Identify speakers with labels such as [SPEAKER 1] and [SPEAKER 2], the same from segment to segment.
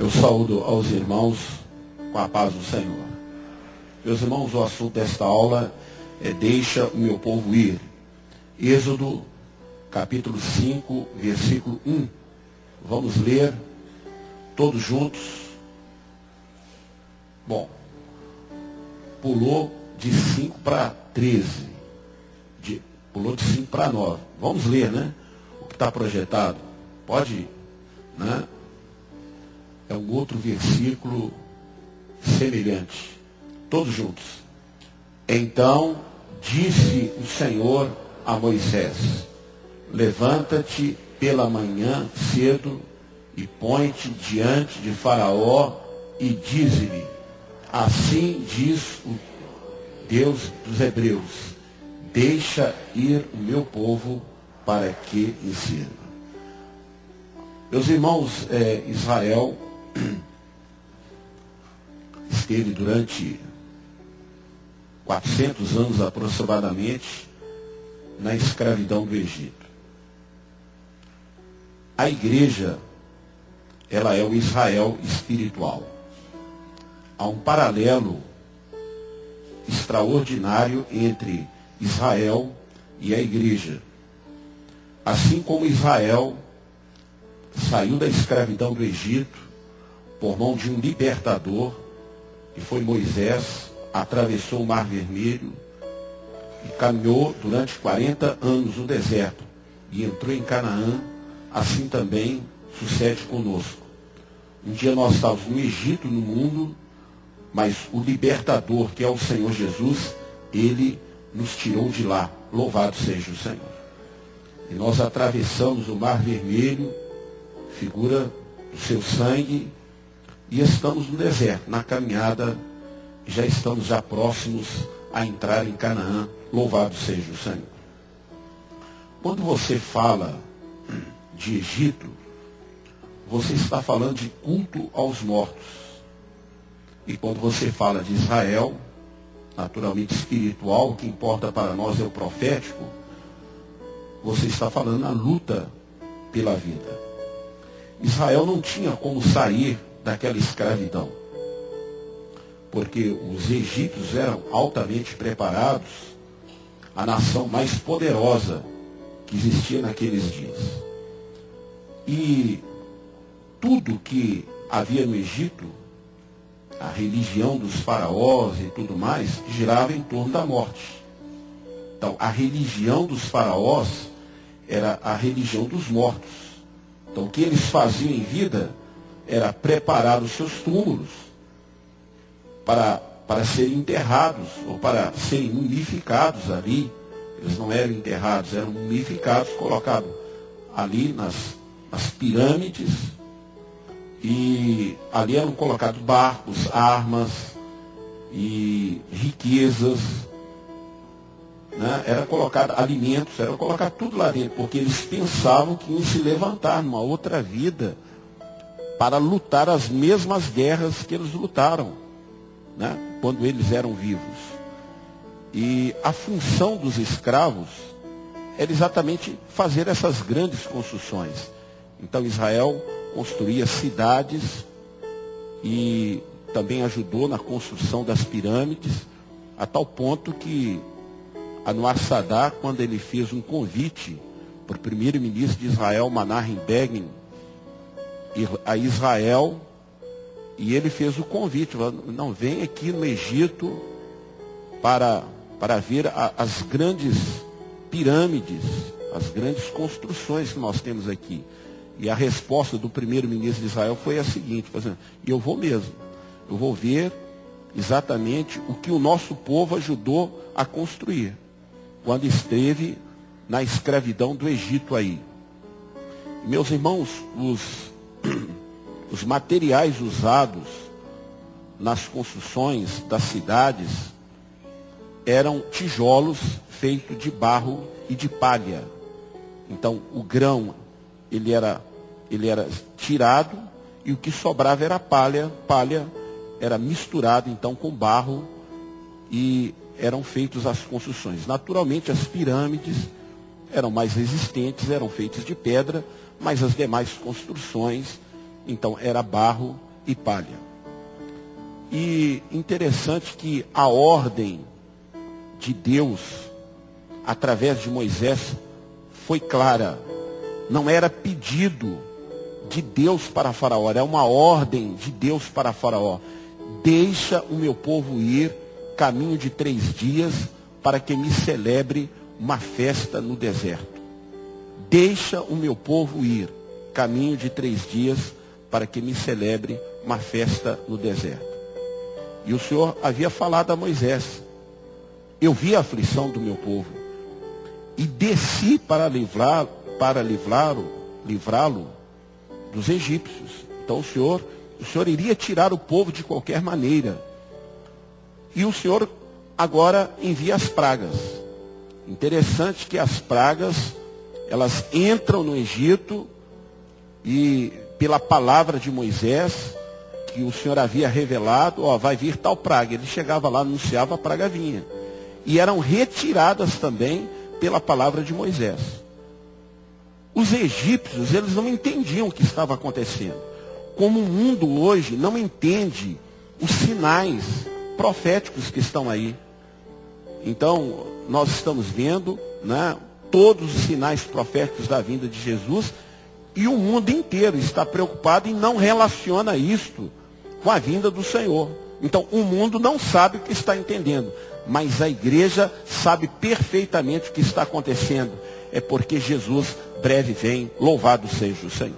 [SPEAKER 1] Eu saúdo aos irmãos com a paz do Senhor. Meus irmãos, o assunto desta aula é Deixa o meu povo ir. Êxodo, capítulo 5, versículo 1. Vamos ler todos juntos. Bom, pulou de 5 para 13. Pulou de 5 para 9. Vamos ler, né? O que está projetado. Pode ir, né? É um outro versículo semelhante. Todos juntos. Então disse o Senhor a Moisés: levanta-te pela manhã cedo e põe-te diante de Faraó e dize-lhe: assim diz o Deus dos Hebreus, deixa ir o meu povo para que me sirva. Meus irmãos, Israel esteve durante 400 anos aproximadamente na escravidão do Egito. A igreja, ela é o Israel espiritual. Há um paralelo extraordinário entre Israel e a igreja. Assim como Israel saiu da escravidão do Egito por mão de um libertador, que foi Moisés, atravessou o Mar Vermelho e caminhou durante 40 anos no deserto e entrou em Canaã, assim também sucede conosco. Um dia nós estávamos no Egito, no mundo, mas o libertador, que é o Senhor Jesus, ele nos tirou de lá. Louvado seja o Senhor. E nós atravessamos o Mar Vermelho, figura do seu sangue, e estamos no deserto, na caminhada, e já estamos próximos a entrar em Canaã. Louvado seja o Senhor. Quando você fala de Egito, você está falando de culto aos mortos. E quando você fala de Israel, naturalmente espiritual, o que importa para nós é o profético, você está falando na luta pela vida. Israel não tinha como sair daquela escravidão, porque os egípcios eram altamente preparados, a nação mais poderosa que existia naqueles dias. E tudo que havia no Egito, a religião dos faraós e tudo mais, girava em torno da morte. Então, a religião dos faraós era a religião dos mortos. Então, o que eles faziam em vida era preparar os seus túmulos para serem enterrados, ou para serem mumificados ali. Eles não eram enterrados, eram mumificados, colocados ali nas pirâmides, e ali eram colocados barcos, armas e riquezas, né? Era colocado alimentos, era colocado tudo lá dentro, porque eles pensavam que iam se levantar numa outra vida para lutar as mesmas guerras que eles lutaram, né? Quando eles eram vivos. E a função dos escravos era exatamente fazer essas grandes construções. Então Israel construía cidades e também ajudou na construção das pirâmides, a tal ponto que Anwar Sadat, quando ele fez um convite para o primeiro-ministro de Israel, Menachem Begin, a Israel, e ele fez o convite, falou: não, vem aqui no Egito para ver as grandes pirâmides, as grandes construções que nós temos aqui. E a resposta do primeiro-ministro de Israel foi a seguinte: e eu vou mesmo, eu vou ver exatamente o que o nosso povo ajudou a construir, quando esteve na escravidão do Egito aí. E, meus irmãos, os materiais usados nas construções das cidades eram tijolos feitos de barro e de palha. Então, o grão, ele era tirado, e o que sobrava era palha. Palha era misturado, então, com barro, e eram feitas as construções. Naturalmente, as pirâmides eram mais resistentes, eram feitas de pedra, mas as demais construções, então, era barro e palha. E interessante que a ordem de Deus, através de Moisés, foi clara. Não era pedido de Deus para Faraó, era uma ordem de Deus para Faraó. Deixa o meu povo ir, caminho de 3 dias, para que me celebre uma festa no deserto. Deixa o meu povo ir, caminho de 3 dias, para que me celebre uma festa no deserto. E o Senhor havia falado a Moisés: eu vi a aflição do meu povo e desci para livrá-lo dos egípcios. Então o Senhor iria tirar o povo de qualquer maneira. E o Senhor agora envia as pragas. Interessante que as pragas, elas entram no Egito e pela palavra de Moisés, que o Senhor havia revelado, vai vir tal praga. Ele chegava lá, anunciava, a praga vinha. E eram retiradas também pela palavra de Moisés. Os egípcios, eles não entendiam o que estava acontecendo. Como o mundo hoje não entende os sinais proféticos que estão aí. Então, nós estamos vendo, né, todos os sinais proféticos da vinda de Jesus, e o mundo inteiro está preocupado e não relaciona isto com a vinda do Senhor. Então, o mundo não sabe o que está entendendo, mas a igreja sabe perfeitamente o que está acontecendo. É porque Jesus breve vem, louvado seja o Senhor.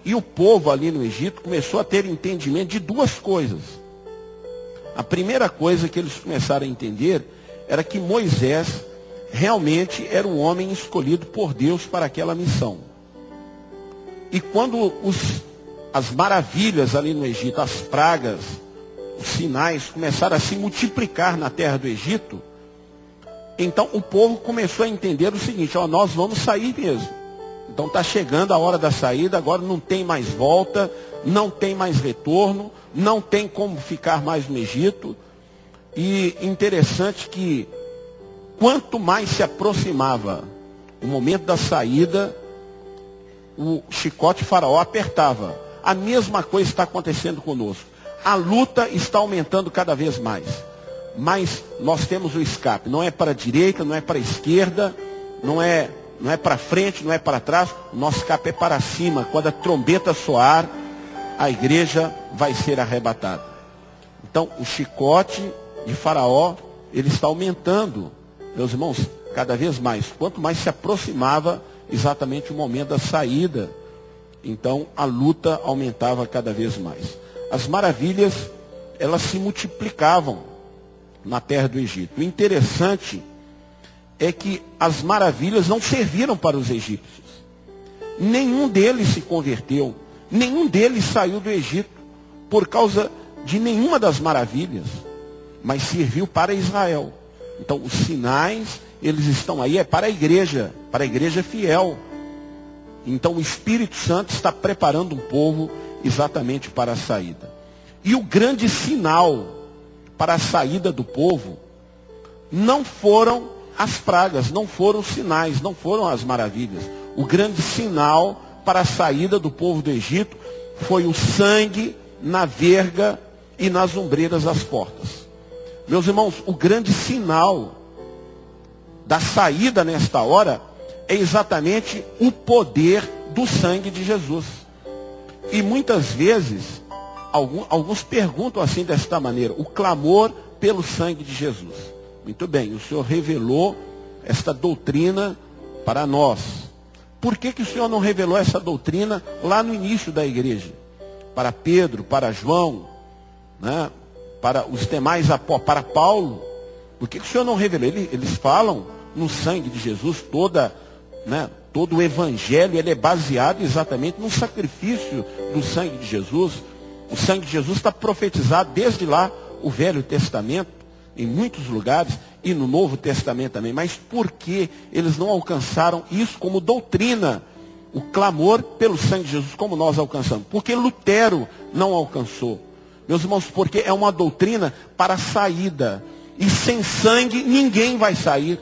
[SPEAKER 1] E o povo ali no Egito começou a ter entendimento de 2 coisas. A primeira coisa que eles começaram a entender era que Moisés realmente era um homem escolhido por Deus para aquela missão. E quando as maravilhas ali no Egito, as pragas, os sinais começaram a se multiplicar na terra do Egito, então o povo começou a entender o seguinte: nós vamos sair mesmo. Então está chegando a hora da saída, agora não tem mais volta, não tem mais retorno, não tem como ficar mais no Egito. E interessante que quanto mais se aproximava o momento da saída, o chicote Faraó apertava. A mesma coisa está acontecendo conosco. A luta está aumentando cada vez mais. Mas nós temos o escape. Não é para a direita, não é para a esquerda, não é para frente, não é para trás. O nosso escape é para cima. Quando a trombeta soar, a igreja vai ser arrebatada. Então, o chicote de Faraó, ele está aumentando, meus irmãos, cada vez mais. Quanto mais se aproximava exatamente o momento da saída, então a luta aumentava cada vez mais. As maravilhas, elas se multiplicavam na terra do Egito. O interessante é que as maravilhas não serviram para os egípcios. Nenhum deles se converteu, nenhum deles saiu do Egito por causa de nenhuma das maravilhas, mas serviu para Israel. Então os sinais, eles estão aí, é para a igreja fiel. Então o Espírito Santo está preparando um povo exatamente para a saída. E o grande sinal para a saída do povo não foram as pragas, não foram os sinais, não foram as maravilhas. O grande sinal para a saída do povo do Egito foi o sangue na verga e nas ombreiras das portas. Meus irmãos, o grande sinal da saída nesta hora é exatamente o poder do sangue de Jesus. E muitas vezes, alguns perguntam assim desta maneira: o clamor pelo sangue de Jesus. Muito bem, o Senhor revelou esta doutrina para nós. Por que o Senhor não revelou essa doutrina lá no início da igreja? Para Pedro, para João, né? Para os demais apóstolos, para Paulo. Por que o Senhor não revelou? Eles falam no sangue de Jesus, todo o evangelho ele é baseado exatamente no sacrifício do sangue de Jesus. O sangue de Jesus está profetizado desde lá, o Velho Testamento, em muitos lugares, e no Novo Testamento também. Mas por que eles não alcançaram isso como doutrina? O clamor pelo sangue de Jesus, como nós alcançamos? Porque Lutero não alcançou. Meus irmãos, porque é uma doutrina para a saída. E sem sangue ninguém vai sair.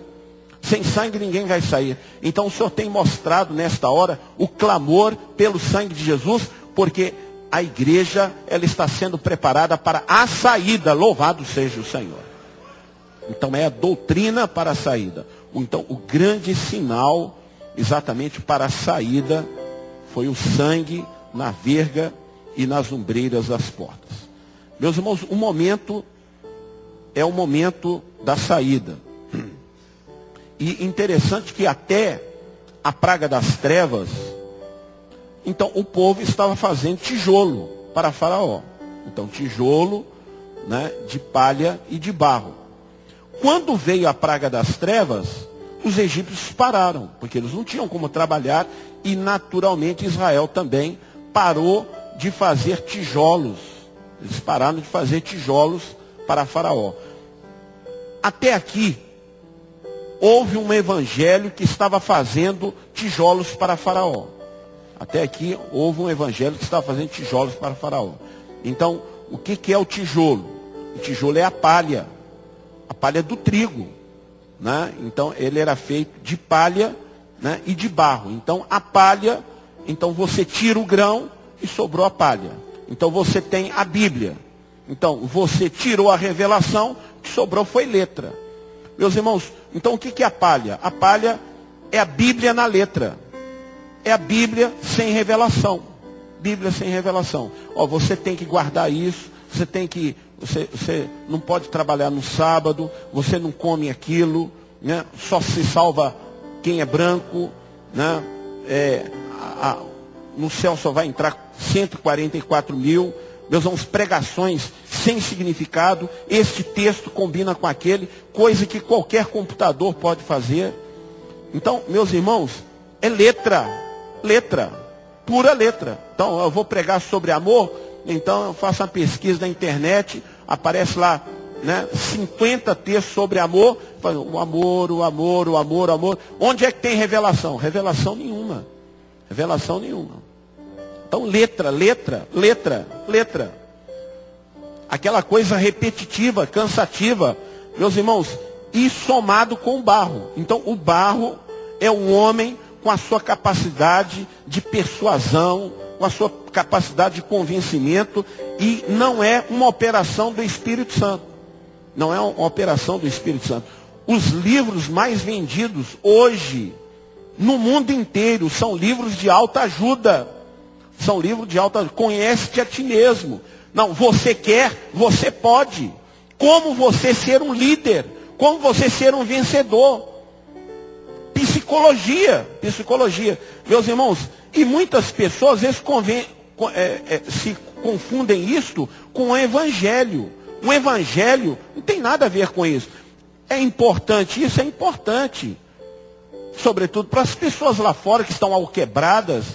[SPEAKER 1] Sem sangue ninguém vai sair. Então o Senhor tem mostrado nesta hora o clamor pelo sangue de Jesus, porque a igreja, ela está sendo preparada para a saída, louvado seja o Senhor. Então é a doutrina para a saída. Então o grande sinal, exatamente para a saída, foi o sangue na verga e nas ombreiras das portas. Meus irmãos, o momento é o momento da saída. E interessante que até a praga das trevas, então o povo estava fazendo tijolo para Faraó. Então tijolo, né, de palha e de barro. Quando veio a praga das trevas, os egípcios pararam, porque eles não tinham como trabalhar, e naturalmente Israel também parou de fazer tijolos. Eles pararam de fazer tijolos para Faraó. Até aqui, houve um evangelho que estava fazendo tijolos para Faraó. Até aqui, houve um evangelho que estava fazendo tijolos para Faraó. Então, o que é o tijolo? O tijolo é a palha do trigo, né? Então, ele era feito de palha, né, e de barro. Então, a palha, então você tira o grão e sobrou a palha. Então, você tem a Bíblia. Então, você tirou a revelação, o que sobrou foi letra. Meus irmãos, então o que é a palha? A palha é a Bíblia na letra. É a Bíblia sem revelação. Bíblia sem revelação. Ó, você tem que guardar isso, você não pode trabalhar no sábado, você não come aquilo, né? Só se salva quem é branco, né? No céu só vai entrar 144 mil. Meus irmãos, pregações sem significado. Este texto combina com aquele, coisa que qualquer computador pode fazer. Então, meus irmãos, é letra, pura letra. Então, eu vou pregar sobre amor, então eu faço uma pesquisa na internet, aparece lá, né, 50 textos sobre amor, o amor, o amor, o amor, o amor. Onde é que tem revelação? Revelação nenhuma. Então, letra. Aquela coisa repetitiva, cansativa. Meus irmãos, e somado com o barro. Então, o barro é um homem com a sua capacidade de persuasão, com a sua capacidade de convencimento, e não é uma operação do Espírito Santo. Não é uma operação do Espírito Santo. Os livros mais vendidos hoje, no mundo inteiro, são livros de alta ajuda. São livros de alta ajuda. Conhece-te a ti mesmo. Não, você quer, você pode. Como você ser um líder. Como você ser um vencedor. Psicologia. Meus irmãos, e muitas pessoas às vezes se confundem isto com o evangelho. O evangelho não tem nada a ver com isso. É importante, isso é importante. Sobretudo para as pessoas lá fora que estão alquebradas,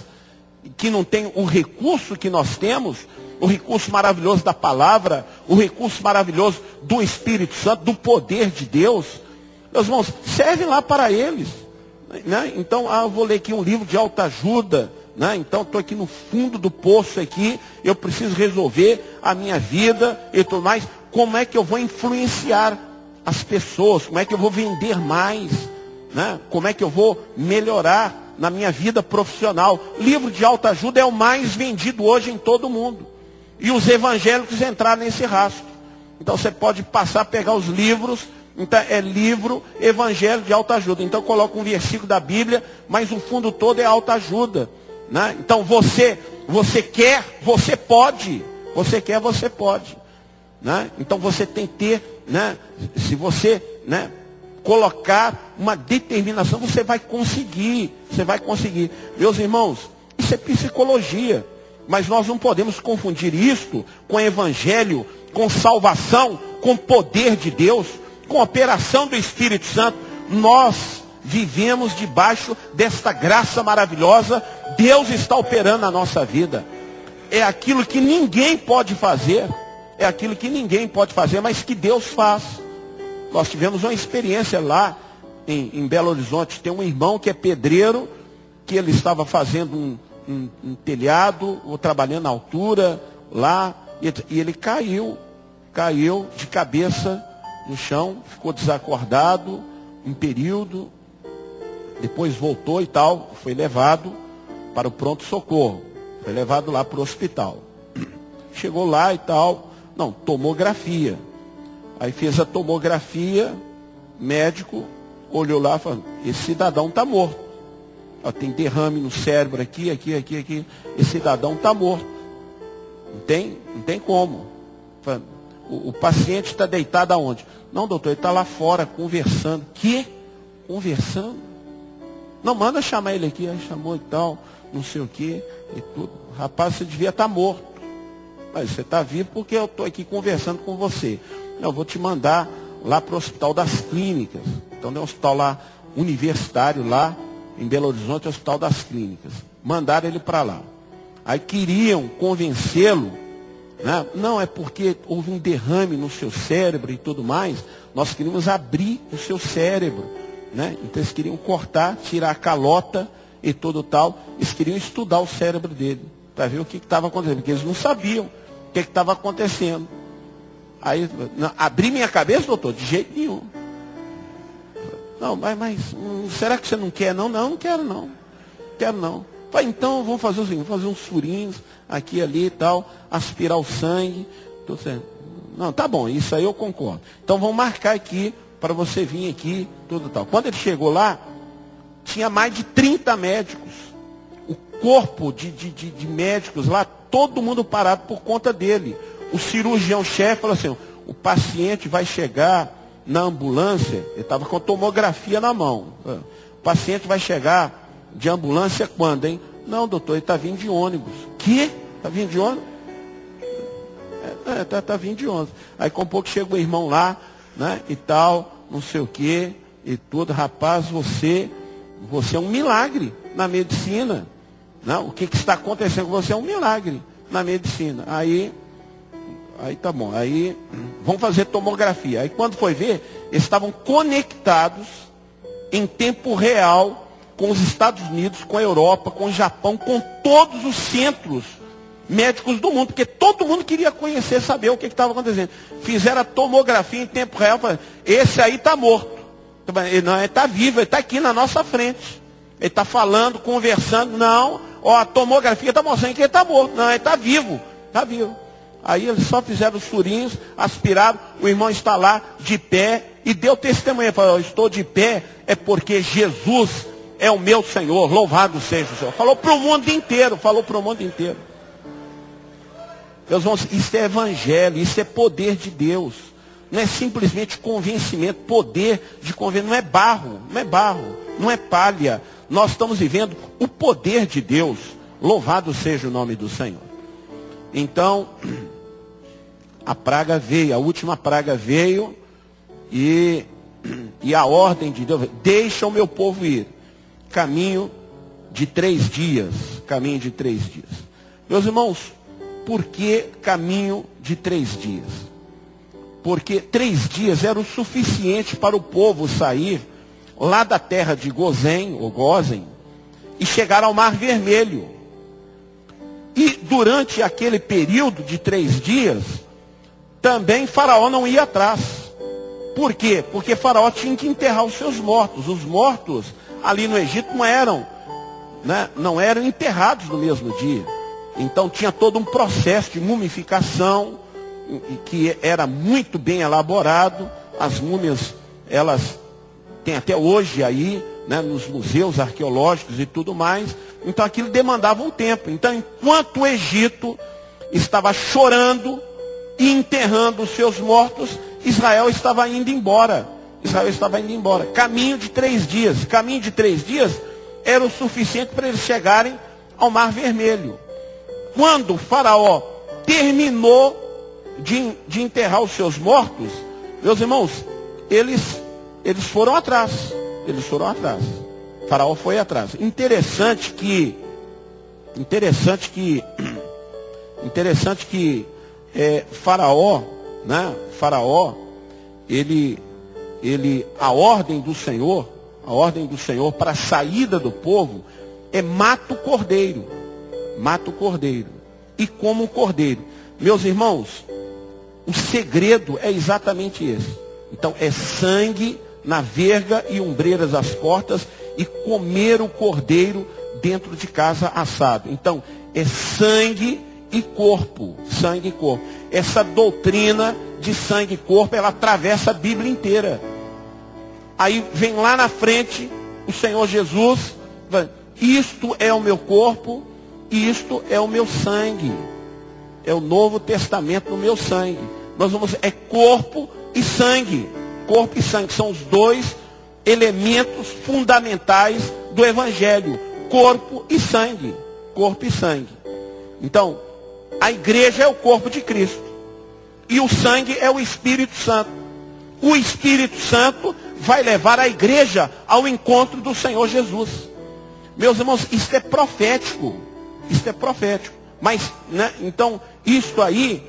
[SPEAKER 1] que não tem o recurso que nós temos, o recurso maravilhoso da palavra, o recurso maravilhoso do Espírito Santo, do poder de Deus. Meus irmãos, serve lá para eles. Né? Então, eu vou ler aqui um livro de autoajuda. Né? Então, estou aqui no fundo do poço aqui, eu preciso resolver a minha vida e tudo mais. Como é que eu vou influenciar as pessoas? Como é que eu vou vender mais? Né? Como é que eu vou melhorar na minha vida profissional? Livro de autoajuda é o mais vendido hoje em todo o mundo. E os evangélicos entraram nesse rastro. Então você pode passar a pegar os livros. Então é livro, evangelho de autoajuda. Então coloca um versículo da Bíblia, mas o fundo todo é autoajuda. Né? Então você quer, você pode. Você quer, você pode. Né? Então você tem que ter, né? Se você, né, colocar uma determinação, você vai conseguir. Meus irmãos, isso é psicologia. Mas nós não podemos confundir isto com evangelho, com salvação, com poder de Deus, com operação do Espírito Santo. Nós vivemos debaixo desta graça maravilhosa. Deus está operando na nossa vida. É aquilo que ninguém pode fazer. Mas que Deus faz. Nós tivemos uma experiência lá em Belo Horizonte. Tem um irmão que é pedreiro, que ele estava fazendo um telhado, ou trabalhando na altura lá, e ele caiu de cabeça no chão, ficou desacordado um período, depois voltou e tal, foi levado para o pronto-socorro, foi levado lá para o hospital. chegou lá e tal. Não, tomografia. Aí fez a tomografia, médico olhou lá e falou, esse cidadão está morto. Ó, tem derrame no cérebro aqui. Esse cidadão está morto. Não tem como. O paciente está deitado aonde? Não, doutor, ele está lá fora conversando. Que? Conversando? Não, manda chamar ele aqui. Aí chamou e tal, não sei o que e tudo. Rapaz, você devia estar morto. Mas você está vivo porque eu estou aqui conversando com você. Não, eu vou te mandar lá para o Hospital das Clínicas. Então tem um hospital lá, universitário lá, em Belo Horizonte, Hospital das Clínicas. Mandaram ele para lá. Aí queriam convencê-lo, né? Não, é porque houve um derrame no seu cérebro e tudo mais. Nós queríamos abrir o seu cérebro, né? Então eles queriam cortar, tirar a calota e tudo tal. Eles queriam estudar o cérebro dele, para ver o que estava acontecendo, porque eles não sabiam o que estava acontecendo. Aí, não, abrir minha cabeça, doutor? De jeito nenhum. Não, mas será que você não quer? Não, não quero não. Quero não. Falei, então vamos fazer o seguinte, vamos fazer uns furinhos aqui, ali e tal, aspirar o sangue. Tudo certo. Não, tá bom, isso aí eu concordo. Então vamos marcar aqui para você vir aqui, tudo tal. Quando ele chegou lá, tinha mais de 30 médicos. O corpo de médicos lá, todo mundo parado por conta dele. O cirurgião-chefe falou assim, o paciente vai chegar na ambulância, ele estava com tomografia na mão. O paciente vai chegar de ambulância quando, hein? Não, doutor, ele está vindo de ônibus. Que? Está vindo de ônibus? Tá vindo de ônibus. Aí com um pouco chega o irmão lá, né? E tal, não sei o quê, e tudo. Rapaz, você é um milagre na medicina. Não, o que está acontecendo com você é um milagre na medicina. Aí tá bom, aí vamos fazer tomografia. Aí quando foi ver, eles estavam conectados em tempo real com os Estados Unidos, com a Europa, com o Japão, com todos os centros médicos do mundo, porque todo mundo queria conhecer, saber o que estava acontecendo. Fizeram a tomografia em tempo real, falaram, esse aí está morto. Ele não, ele está vivo, ele está aqui na nossa frente. Ele está falando, conversando, não, ó, a tomografia está mostrando que ele está morto. Não, ele está vivo, está vivo. Aí eles só fizeram os furinhos, aspiraram, o irmão está lá de pé e deu testemunho. Falou, estou de pé, é porque Jesus é o meu Senhor, louvado seja o Senhor. Falou para o mundo inteiro, Meus irmãos, isso é evangelho, isso é poder de Deus. Não é simplesmente convencimento, poder de convencimento, não é palha. Nós estamos vivendo o poder de Deus, louvado seja o nome do Senhor. Então, a praga veio, a última praga veio e a ordem de Deus, deixa o meu povo ir. Caminho de 3 dias. Meus irmãos, por que caminho de 3 dias? Porque 3 dias era o suficiente para o povo sair lá da terra de Gozém, ou Gósen, e chegar ao Mar Vermelho. E durante aquele período de 3 dias, também Faraó não ia atrás. Por quê? Porque Faraó tinha que enterrar os seus mortos. Os mortos ali no Egito não eram enterrados no mesmo dia. Então tinha todo um processo de mumificação que era muito bem elaborado. As múmias, elas têm até hoje aí, né, nos museus arqueológicos e tudo mais. Então aquilo demandava um tempo. Então enquanto o Egito estava chorando e enterrando os seus mortos, Israel estava indo embora. Caminho de 3 dias. Caminho de 3 dias era o suficiente para eles chegarem ao Mar Vermelho. Quando o Faraó terminou de enterrar os seus mortos, meus irmãos, eles foram atrás. Faraó foi atrás. Interessante que Faraó, né? A ordem do Senhor para a saída do povo é mata o cordeiro. E como o cordeiro. Meus irmãos, o segredo é exatamente esse. Então é sangue na verga e ombreiras às portas e comer o cordeiro dentro de casa assado. Então é sangue e corpo. Sangue e corpo. Essa doutrina de sangue e corpo, ela atravessa a Bíblia inteira. Aí vem lá na frente o Senhor Jesus, isto é o meu corpo, isto é o meu sangue. É o Novo Testamento no meu sangue. Nós vamos, é corpo e sangue. Corpo e sangue são os dois elementos fundamentais do Evangelho. Corpo e sangue. Corpo e sangue. Então, a igreja é o corpo de Cristo. E o sangue é o Espírito Santo. O Espírito Santo vai levar a igreja ao encontro do Senhor Jesus. Meus irmãos, isso é profético. Isso é profético. Mas, né, então, isso aí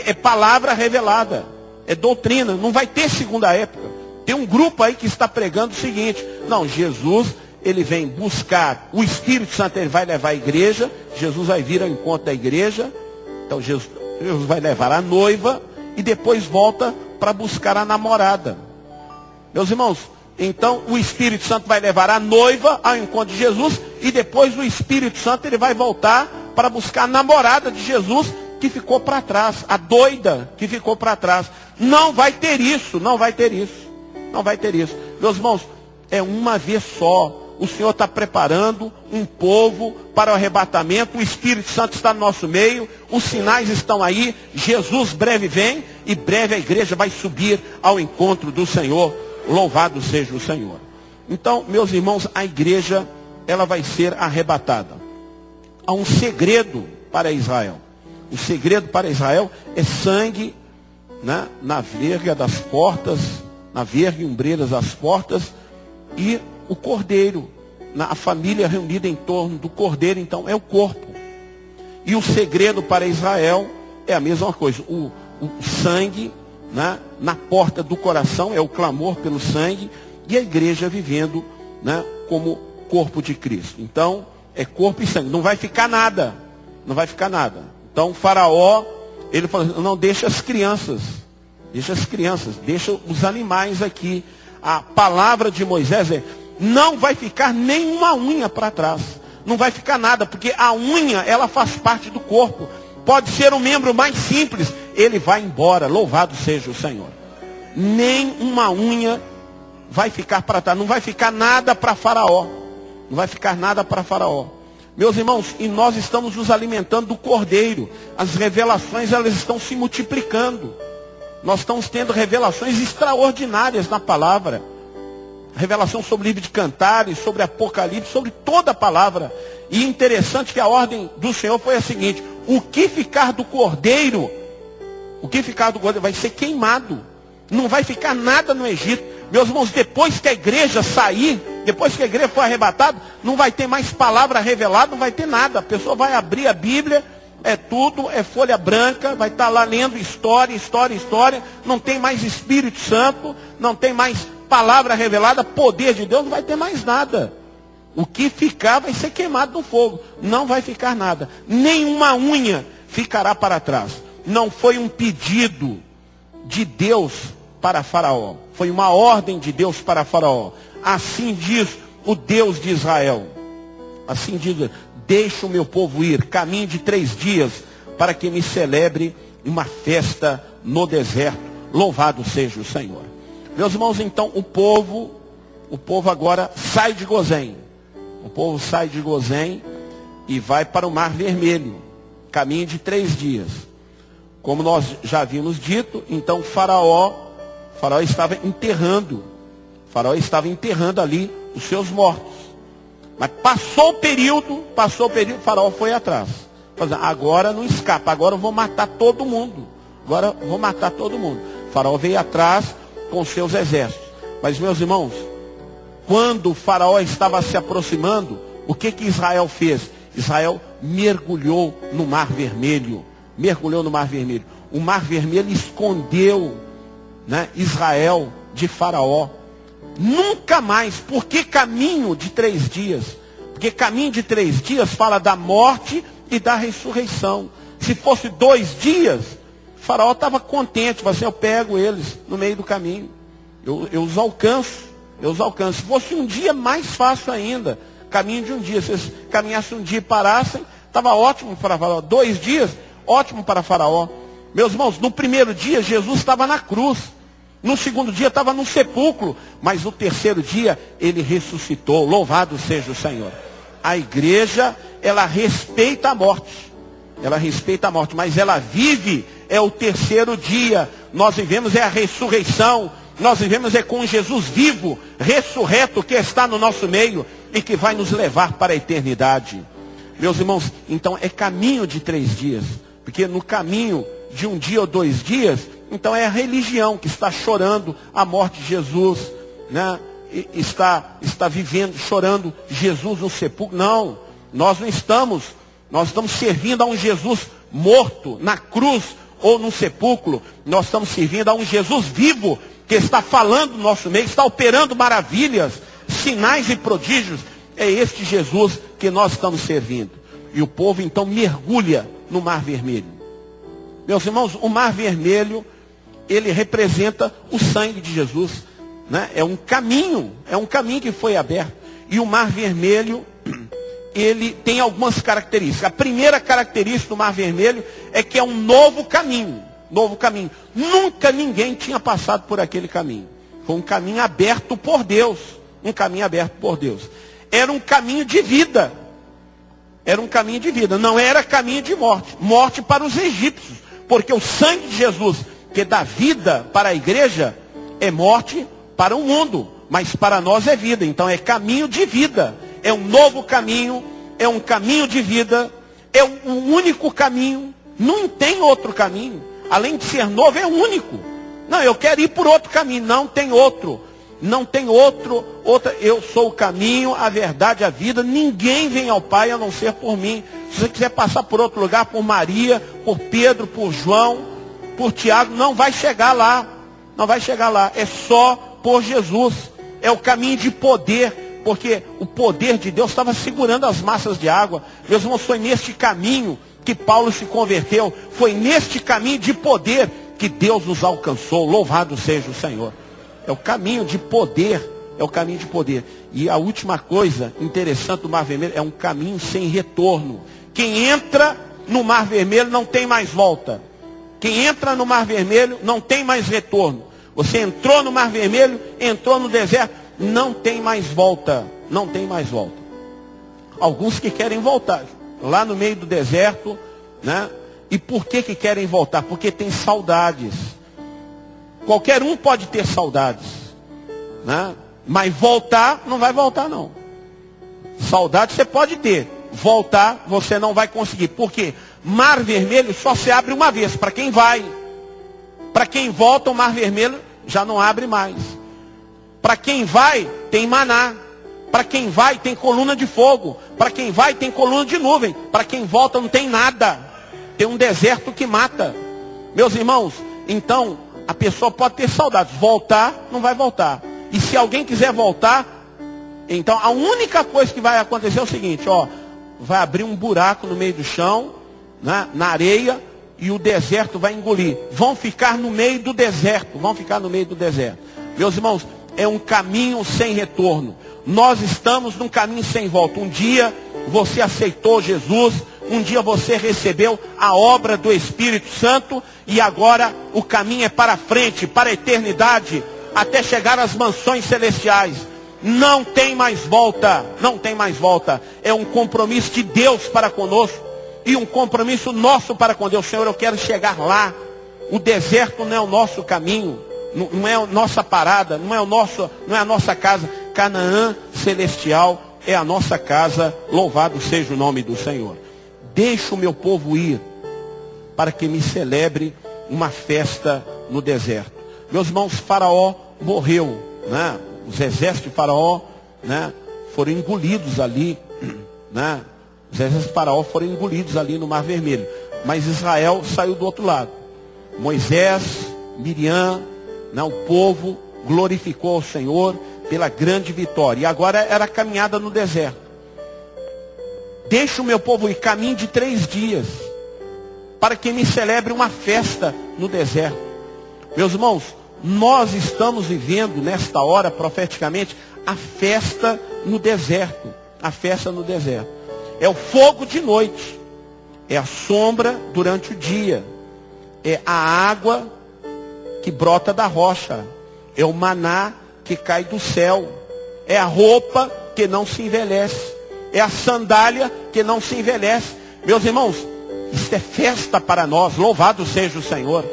[SPEAKER 1] é palavra revelada. É doutrina. Não vai ter segunda época. Tem um grupo aí que está pregando o seguinte. Não, Jesus, ele vem buscar. O Espírito Santo, ele vai levar a igreja. Jesus vai vir ao encontro da igreja. Então, Jesus vai levar a noiva. E depois volta para buscar a namorada. Meus irmãos, então o Espírito Santo vai levar a noiva ao encontro de Jesus. E depois o Espírito Santo, ele vai voltar para buscar a namorada de Jesus, que ficou para trás. A doida que ficou para trás. Não vai ter isso, não vai ter isso. Não vai ter isso. Meus irmãos, é uma vez só. O Senhor está preparando um povo para o arrebatamento. O Espírito Santo está no nosso meio. Os sinais estão aí. Jesus breve vem. E breve a igreja vai subir ao encontro do Senhor. Louvado seja o Senhor. Então, meus irmãos, a igreja, ela vai ser arrebatada. Há um segredo para Israel. O segredo para Israel é sangue, né, na verga das portas, na verga e ombreiras das portas, e o cordeiro, a família reunida em torno do cordeiro, então é o corpo. E o segredo para Israel é a mesma coisa. O sangue, né, na porta do coração, é o clamor pelo sangue, e a igreja vivendo, né, como corpo de Cristo. Então, é corpo e sangue. Não vai ficar nada. Não vai ficar nada. Então, o faraó, ele falou, não, deixa as crianças. Deixa as crianças. Deixa os animais aqui. A palavra de Moisés é, não vai ficar nenhuma unha para trás. Não vai ficar nada, porque a unha, ela faz parte do corpo. Pode ser um membro mais simples, ele vai embora. Louvado seja o Senhor. Nem uma unha vai ficar para trás. Não vai ficar nada para Faraó. Não vai ficar nada para Faraó. Meus irmãos, e nós estamos nos alimentando do cordeiro. As revelações, elas estão se multiplicando. Nós estamos tendo revelações extraordinárias na palavra. Revelação sobre o livro de Cantares, sobre Apocalipse, sobre toda a palavra. E interessante que a ordem do Senhor foi a seguinte: o que ficar do cordeiro, vai ser queimado. Não vai ficar nada no Egito. Meus irmãos, depois que a igreja sair, depois que a igreja for arrebatada, não vai ter mais palavra revelada, não vai ter nada. A pessoa vai abrir a Bíblia, é tudo, é folha branca, vai estar lá lendo história, não tem mais Espírito Santo, não tem mais palavra revelada, poder de Deus, não vai ter mais nada. O que ficar vai ser queimado no fogo. Não vai ficar nada. Nenhuma unha ficará para trás. Não foi um pedido de Deus para Faraó. Foi uma ordem de Deus para Faraó. Assim diz o Deus de Israel. Assim diz, deixa o meu povo ir, caminho de 3 dias, para que me celebre uma festa no deserto. Louvado seja o Senhor. Meus irmãos, então o povo agora sai de Gozém. O povo sai de Gozém e vai para o Mar Vermelho. Caminho de 3 dias. Como nós já havíamos dito, então Faraó estava enterrando. Faraó estava enterrando ali os seus mortos. Mas passou o período, Faraó foi atrás. Agora não escapa, agora eu vou matar todo mundo. Faraó veio atrás com seus exércitos. Mas, meus irmãos, quando o Faraó estava se aproximando, o que Israel fez? Israel mergulhou no Mar Vermelho. O Mar Vermelho escondeu, né, Israel de Faraó. Nunca mais. Por que caminho de 3 dias? Porque caminho de 3 dias fala da morte e da ressurreição. Se fosse 2 dias, Faraó estava contente. Falou assim, eu pego eles no meio do caminho. Eu os alcanço. Se fosse um dia, mais fácil ainda. Caminho de um dia. Se eles caminhassem um dia e parassem, Estava ótimo para Faraó. 2 dias, ótimo para Faraó. Meus irmãos, no primeiro dia Jesus estava na cruz. No segundo dia estava no sepulcro. Mas no terceiro dia ele ressuscitou. Louvado seja o Senhor. A igreja, ela respeita a morte. Ela respeita a morte, mas ela vive, é o terceiro dia. Nós vivemos, é a ressurreição. Nós vivemos, é com Jesus vivo, ressurreto, que está no nosso meio e que vai nos levar para a eternidade. Meus irmãos, então é caminho de 3 dias. Porque no caminho de 1 dia ou 2 dias, então é a religião que está chorando a morte de Jesus, né? Está vivendo, chorando Jesus no sepulcro. Não, nós não estamos. Nós estamos servindo a um Jesus morto na cruz ou no sepulcro. Nós estamos servindo a um Jesus vivo, que está falando no nosso meio, está operando maravilhas, sinais e prodígios. É este Jesus que nós estamos servindo. E o povo então mergulha no Mar Vermelho. Meus irmãos, o Mar Vermelho, ele representa o sangue de Jesus, né? É um caminho que foi aberto. E o Mar Vermelho, ele tem algumas características. A primeira característica do Mar Vermelho é que é um novo caminho. Novo caminho. Nunca ninguém tinha passado por aquele caminho. Foi um caminho aberto por Deus. Um caminho aberto por Deus. Era um caminho de vida. Era um caminho de vida. Não era caminho de morte. Morte para os egípcios. Porque o sangue de Jesus, que dá vida para a igreja, é morte para o mundo. Mas para nós é vida. Então é caminho de vida. É um novo caminho, é um caminho de vida, é um único caminho, não tem outro caminho. Além de ser novo, é único. Não, eu quero ir por outro caminho, não tem outro. Não tem outra. Eu sou o caminho, a verdade, a vida. Ninguém vem ao Pai a não ser por mim. Se você quiser passar por outro lugar, por Maria, por Pedro, por João, por Tiago, não vai chegar lá. Não vai chegar lá. É só por Jesus. É o caminho de poder. Porque o poder de Deus estava segurando as massas de água. Meus irmãos, foi neste caminho que Paulo se converteu. Foi neste caminho de poder que Deus nos alcançou. Louvado seja o Senhor. É o caminho de poder. É o caminho de poder. E a última coisa interessante do Mar Vermelho é um caminho sem retorno. Quem entra no Mar Vermelho não tem mais volta. Quem entra no Mar Vermelho não tem mais retorno. Você entrou no Mar Vermelho, entrou no deserto. Não tem mais volta, não tem mais volta. Alguns que querem voltar, lá no meio do deserto, né? E por que querem voltar? Porque tem saudades. Qualquer um pode ter saudades, né? Mas voltar, não vai voltar não. Saudade você pode ter, voltar você não vai conseguir. Por quê? Mar Vermelho só se abre uma vez, para quem vai. Para quem volta, o Mar Vermelho já não abre mais. Para quem vai, tem maná. Para quem vai, tem coluna de fogo. Para quem vai, tem coluna de nuvem. Para quem volta, não tem nada. Tem um deserto que mata. Meus irmãos, então, a pessoa pode ter saudades. Voltar, não vai voltar. E se alguém quiser voltar, então a única coisa que vai acontecer é o seguinte, ó. Vai abrir um buraco no meio do chão, né, na areia, e o deserto vai engolir. Vão ficar no meio do deserto. Vão ficar no meio do deserto. Meus irmãos, é um caminho sem retorno. Nós estamos num caminho sem volta. Um dia você aceitou Jesus, um dia você recebeu a obra do Espírito Santo, e agora o caminho é para frente, para a eternidade, até chegar às mansões celestiais. Não tem mais volta, não tem mais volta. É um compromisso de Deus para conosco, e um compromisso nosso para com Deus. Senhor, eu quero chegar lá. O deserto não é o nosso caminho. Não é a nossa parada, não é a nossa casa. Canaã celestial é a nossa casa. Louvado seja o nome do Senhor. Deixa o meu povo ir, para que me celebre uma festa no deserto. Meus irmãos, Faraó morreu, né? Os exércitos de Faraó, né, foram engolidos ali, né? Os exércitos de Faraó foram engolidos ali no Mar Vermelho. Mas Israel saiu do outro lado. Moisés, Miriam, né, o povo glorificou ao Senhor pela grande vitória. E agora era a caminhada no deserto. Deixa o meu povo ir, caminho de 3 dias, para que me celebre uma festa no deserto. Meus irmãos, nós estamos vivendo nesta hora, profeticamente, a festa no deserto. A festa no deserto. É o fogo de noite. é a sombra durante o dia, é a água que brota da rocha, é o maná que cai do céu, é a roupa que não se envelhece, é a sandália que não se envelhece. Meus irmãos, isso é festa para nós, louvado seja o Senhor.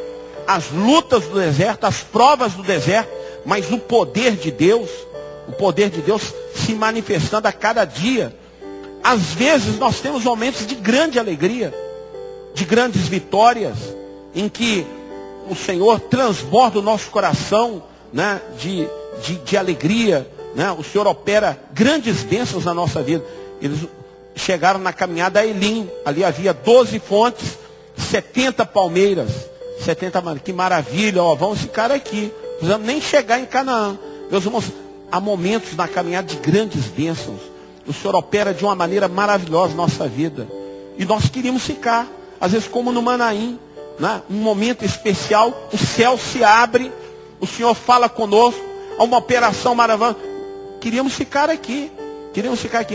[SPEAKER 1] As lutas do deserto, as provas do deserto, mas o poder de Deus se manifestando a cada dia. Às vezes nós temos momentos de grande alegria, de grandes vitórias, em que o Senhor transborda o nosso coração, né, de alegria, né? O Senhor opera grandes bênçãos na nossa vida. Eles chegaram na caminhada a Elim, ali havia 12 fontes, 70 palmeiras, que maravilha, ó, vamos ficar aqui, não precisamos nem chegar em Canaã. Meus irmãos, há momentos na caminhada de grandes bênçãos, o Senhor opera de uma maneira maravilhosa na nossa vida, e nós queríamos ficar, às vezes como no Manaim, né? Um momento especial, o céu se abre, o Senhor fala conosco, há uma operação maravilhosa. Queríamos ficar aqui,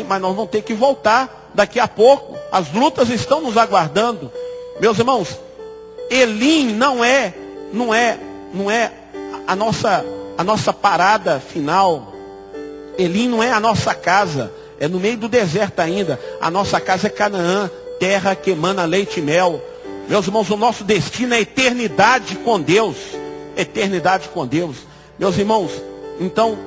[SPEAKER 1] mas nós vamos ter que voltar daqui a pouco. As lutas estão nos aguardando. Meus irmãos, Elim não é a nossa parada final. Elim não é a nossa casa, é no meio do deserto ainda. A nossa casa é Canaã, terra que emana leite e mel. Meus irmãos, o nosso destino é eternidade com Deus. Eternidade com Deus. Meus irmãos, então,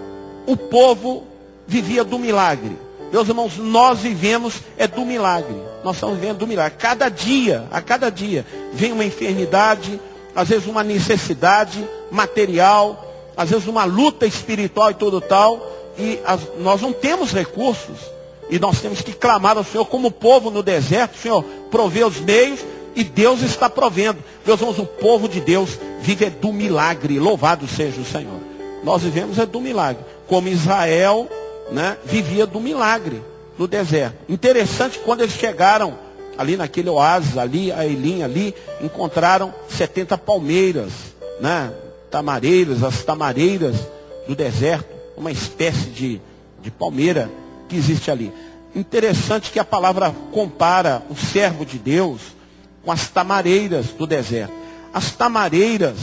[SPEAKER 1] o povo vivia do milagre. Meus irmãos, nós vivemos do milagre. Nós estamos vivendo do milagre. A cada dia, vem uma enfermidade, às vezes uma necessidade material, às vezes uma luta espiritual e tudo tal, e nós não temos recursos, e nós temos que clamar ao Senhor como povo no deserto. O Senhor provê os meios, e Deus está provendo. Meus irmãos, o povo de Deus vive do milagre, louvado seja o Senhor. Nós vivemos do milagre, como Israel, né, vivia do milagre no deserto. Interessante, quando eles chegaram ali naquele oásis, ali, a Elim, ali, encontraram 70 palmeiras, né, as tamareiras do deserto, uma espécie de palmeira que existe ali. Interessante que a palavra compara o servo de Deus com as tamareiras do deserto. As tamareiras,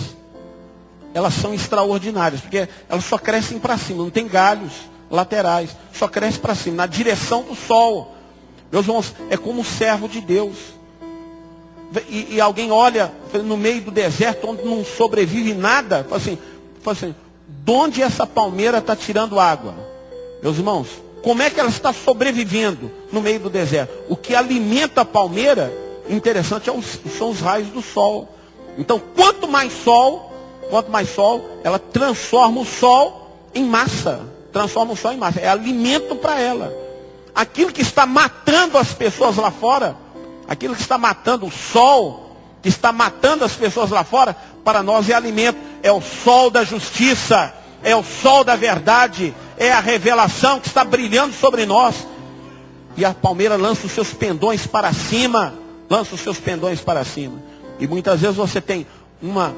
[SPEAKER 1] elas são extraordinárias, porque elas só crescem para cima, não tem galhos laterais, só cresce para cima, na direção do sol. Meus irmãos, é como o servo de Deus. E alguém olha no meio do deserto, onde não sobrevive nada, fala assim, de onde essa palmeira está tirando água? Meus irmãos, como é que ela está sobrevivendo no meio do deserto? O que alimenta a palmeira, interessante, são os raios do sol. Então, quanto mais sol, ela transforma o sol em massa. É alimento para ela. Aquilo que está matando as pessoas lá fora, aquilo que está matando o sol, que está matando as pessoas lá fora, para nós é alimento. É o sol da justiça, é o sol da verdade, é a revelação que está brilhando sobre nós. E a palmeira lança os seus pendões para cima. E muitas vezes você tem uma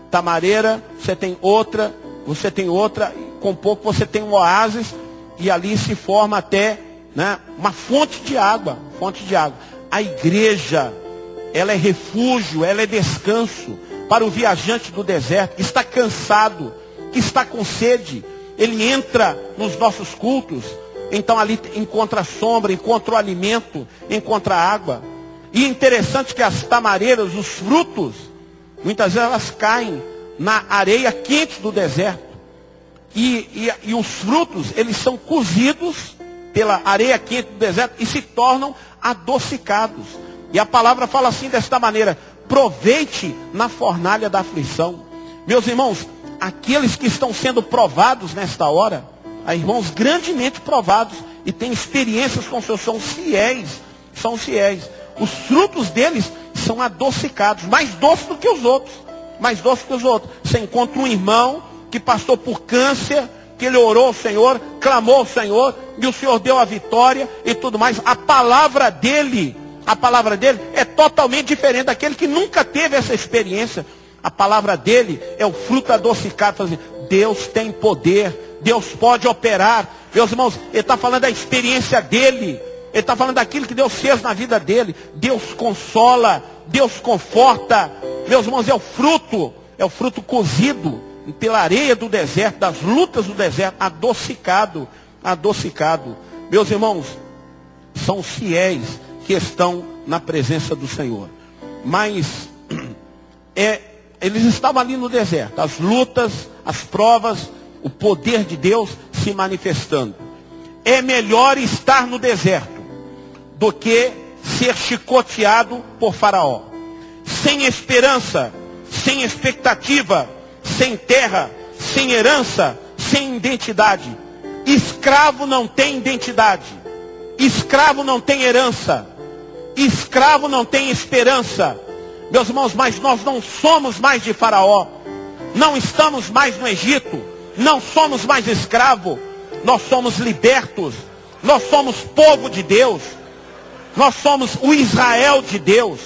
[SPEAKER 1] tamareira, você tem outra, com pouco você tem um oásis, e ali se forma até, né, uma fonte de água. A igreja, ela é refúgio, ela é descanso para o viajante do deserto, que está cansado, que está com sede. Ele entra nos nossos cultos, então ali encontra sombra, encontra o alimento, encontra água. E é interessante que as tamareiras, os frutos, muitas vezes elas caem na areia quente do deserto. E os frutos, eles são cozidos pela areia quente do deserto e se tornam adocicados. E a palavra fala assim, desta maneira: proveite na fornalha da aflição. Meus irmãos, aqueles que estão sendo provados nesta hora, há irmãos grandemente provados e têm experiências com o Senhor, são fiéis. Os frutos deles são adocicados, mais doces do que os outros. Você encontra um irmão que passou por câncer, que ele orou ao Senhor, clamou ao Senhor, e o Senhor deu a vitória e tudo mais. A palavra dele é totalmente diferente daquele que nunca teve essa experiência. A palavra dele é o fruto adocicado. Assim, Deus tem poder, Deus pode operar. Meus irmãos, ele está falando da experiência dele. Ele está falando daquilo que Deus fez na vida dele. Deus consola, Deus conforta. Meus irmãos, é o fruto cozido pela areia do deserto, das lutas do deserto, adocicado. Meus irmãos, são os fiéis que estão na presença do Senhor. Mas eles estavam ali no deserto, as lutas, as provas, o poder de Deus se manifestando. É melhor estar no deserto do que ser chicoteado por Faraó. Sem esperança, sem expectativa, sem terra, sem herança, sem identidade. Escravo não tem identidade. Escravo não tem herança. Escravo não tem esperança. Meus irmãos, mas nós não somos mais de Faraó. Não estamos mais no Egito. Não somos mais escravo. Nós somos libertos. Nós somos povo de Deus. Nós somos o Israel de Deus.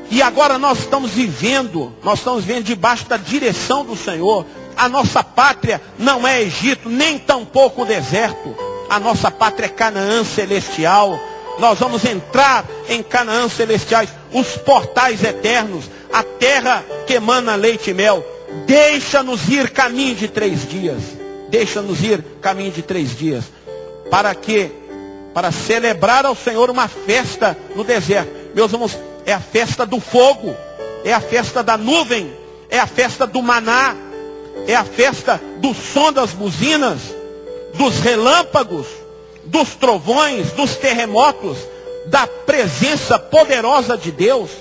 [SPEAKER 1] E agora nós estamos vivendo debaixo da direção do Senhor. A nossa pátria não é Egito, nem tampouco o deserto. A nossa pátria é Canaã celestial. Nós vamos entrar em Canaã celestiais, os portais eternos, a terra que emana leite e mel. Deixa-nos ir caminho de 3 dias. Deixa-nos ir caminho de 3 dias. Para quê? Para celebrar ao Senhor uma festa no deserto. Meus irmãos, é a festa do fogo, é a festa da nuvem, é a festa do maná, é a festa do som das buzinas, dos relâmpagos, dos trovões, dos terremotos, da presença poderosa de Deus.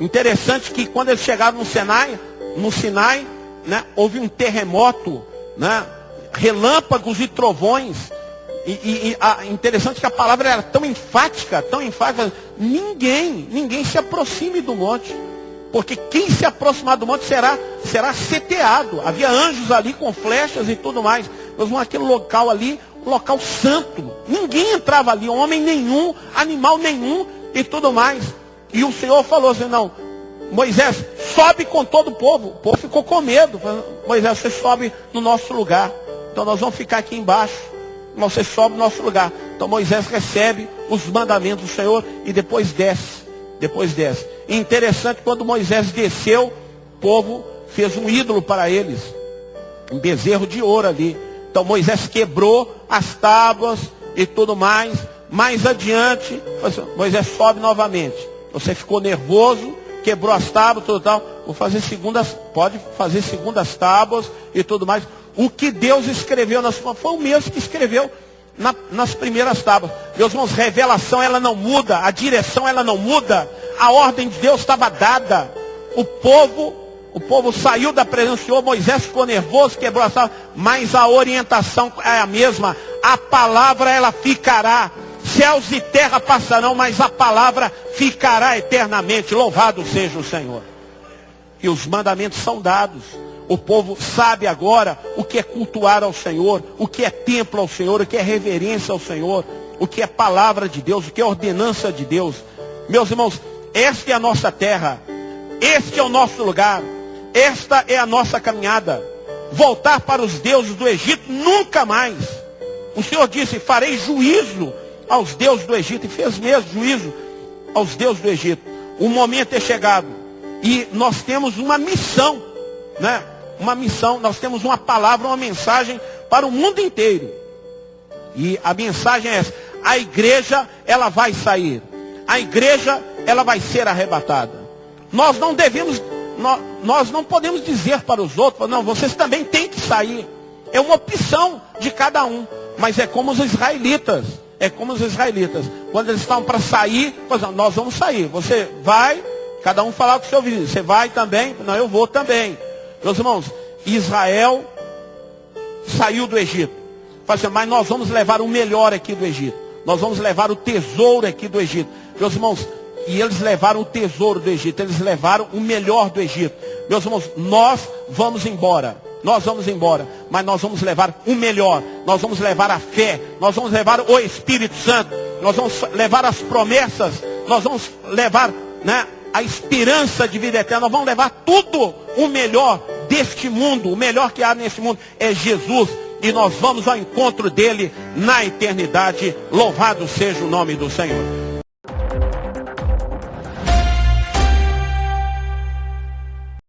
[SPEAKER 1] Interessante que quando eles chegaram no Sinai, né, houve um terremoto, né, relâmpagos e trovões. Interessante que a palavra era tão enfática, ninguém se aproxime do monte. Porque quem se aproximar do monte será seteado. Havia anjos ali com flechas e tudo mais. Mas aquele local ali, um local santo. Ninguém entrava ali, homem nenhum, animal nenhum e tudo mais. E o Senhor falou assim, não, Moisés, sobe com todo o povo. O povo ficou com medo. Moisés, você sobe no nosso lugar. Então nós vamos ficar aqui embaixo. Você sobe no nosso lugar. Então Moisés recebe os mandamentos do Senhor e depois desce. E interessante, quando Moisés desceu, o povo fez um ídolo para eles. Um bezerro de ouro ali. Então Moisés quebrou as tábuas e tudo mais. Mais adiante, Moisés sobe novamente. Você ficou nervoso, quebrou as tábuas, tudo tal. Pode fazer segundas tábuas e tudo mais. O que Deus escreveu foi o mesmo que escreveu nas primeiras tábuas. Meus irmãos, revelação ela não muda, a direção ela não muda, a ordem de Deus estava dada. O povo saiu da presença do Senhor, Moisés ficou nervoso, quebrou as tábuas, mas a orientação é a mesma. A palavra ela ficará. Céus e terra passarão, mas a palavra ficará eternamente. Louvado seja o Senhor. E os mandamentos são dados. O povo sabe agora o que é cultuar ao Senhor, o que é templo ao Senhor, o que é reverência ao Senhor, o que é palavra de Deus, o que é ordenança de Deus. Meus irmãos, esta é a nossa terra, este é o nosso lugar, esta é a nossa caminhada. Voltar para os deuses do Egito, nunca mais. O Senhor disse, farei juízo aos deuses do Egito, e fez mesmo juízo aos deuses do Egito. O momento é chegado, e nós temos uma missão, né? Uma missão, nós temos uma palavra, uma mensagem para o mundo inteiro. E a mensagem é essa: a igreja, ela vai sair. A igreja, ela vai ser arrebatada. Nós não podemos dizer para os outros, não, vocês também têm que sair. É uma opção de cada um. Mas é como os israelitas. Quando eles estavam para sair, nós vamos sair. Você vai, cada um falar com o seu vizinho. Você vai também? Não, eu vou também. Meus irmãos, Israel saiu do Egito. Mas nós vamos levar o melhor aqui do Egito. Nós vamos levar o tesouro aqui do Egito. Meus irmãos, e eles levaram o tesouro do Egito. Eles levaram o melhor do Egito. Meus irmãos, nós vamos embora. Mas nós vamos levar o melhor. Nós vamos levar a fé. Nós vamos levar o Espírito Santo. Nós vamos levar as promessas. Nós vamos levar, né, a esperança de vida eterna. Nós vamos levar tudo o melhor deste mundo. O melhor que há neste mundo é Jesus. e nós vamos ao encontro dele na eternidade. Louvado seja o nome do Senhor.